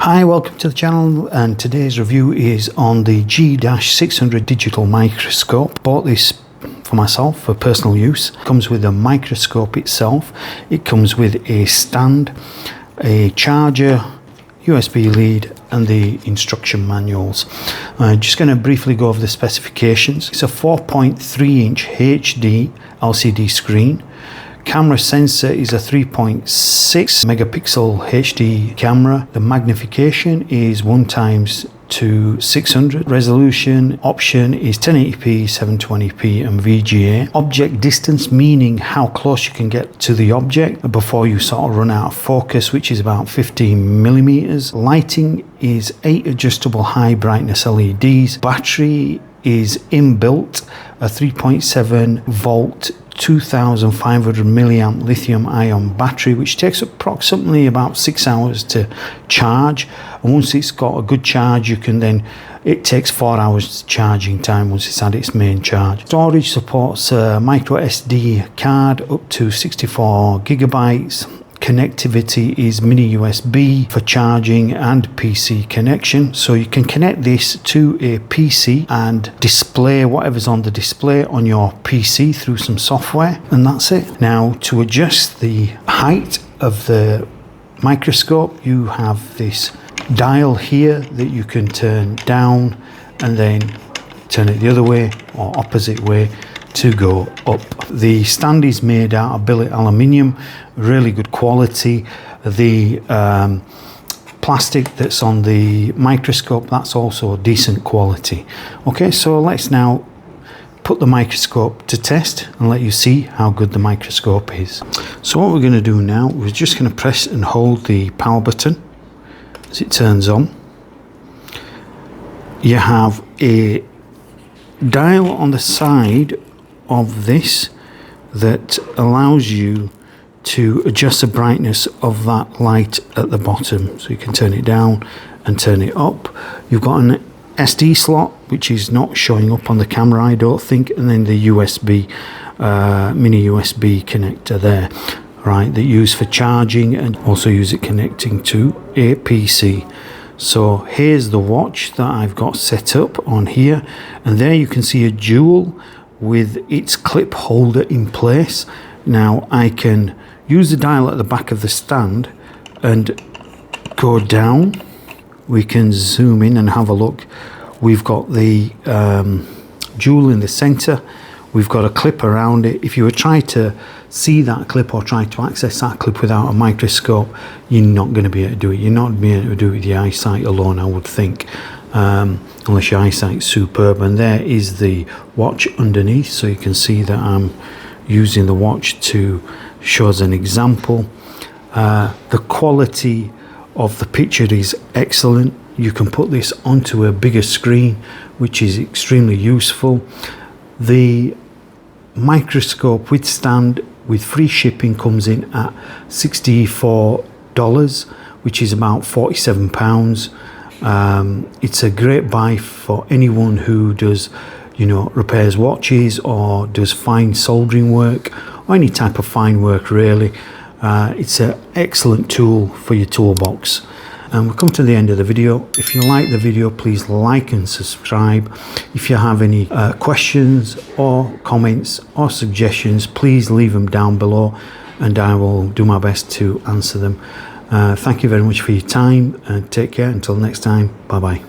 Hi, welcome to the channel, and today's review is on the G-600 Digital Microscope. Bought this for myself for personal use. It comes with a microscope itself. It comes with a stand, a charger, USB lead and the instruction manuals. I'm just going to briefly go over the specifications. It's a 4.3 inch HD LCD screen. Camera sensor is a 3.6 megapixel HD camera. The magnification is 1x600. Resolution option is 1080p, 720p and VGA. Object distance, meaning how close you can get to the object before you sort of run out of focus, which is about 15 millimeters. Lighting is 8 adjustable high brightness LEDs. Battery is inbuilt, a 3.7 volt 2500 milliamp lithium ion battery, which takes approximately about 6 hours to charge, and once it's got a good charge it takes 4 hours charging time once it's had its main charge. Storage supports a microSD card up to 64 gigabytes. Connectivity is mini USB for charging and PC connection, so you can connect this to a PC and display whatever's on the display on your PC through some software, and that's it. Now, to adjust the height of the microscope, you have this dial here that you can turn down and then turn it the other way or opposite way to go up. The stand is made out of billet aluminium, really good quality. The plastic that's on the microscope, that's also decent quality. Okay, so let's now put the microscope to test and let you see how good the microscope is. So what we're going to do now, we're just going to press and hold the power button as it turns on. You have a dial on the side of this that allows you to adjust the brightness of that light at the bottom, so you can turn it down and turn it up. You've got an SD slot which is not showing up on the camera, I don't think, and then the USB mini USB connector there, right, that you use for charging and also use it connecting to a PC. So here's the watch that I've got set up on here, and there you can see a jewel with its clip holder in place. Now I can use the dial at the back of the stand and go down. We can zoom in and have a look. We've got the jewel in the center. We've got a clip around it. If you were trying to see that clip or try to access that clip without a microscope, you're not going to be able to do it. You're not going to be able to do it with your eyesight alone, I would think. Unless your eyesight's superb. And there is the watch underneath, so you can see that I'm using the watch to show as an example. The quality of the picture is excellent. You can put this onto a bigger screen, which is extremely useful. The microscope with stand with free shipping comes in at $64, which is about £47. It's a great buy for anyone who does, repairs watches or does fine soldering work or any type of fine work really. It's an excellent tool for your toolbox. And we've come to the end of the video. If you like the video, please like and subscribe. If you have any questions or comments or suggestions, please leave them down below and I will do my best to answer them. Thank you very much for your time and take care until next time. Bye bye.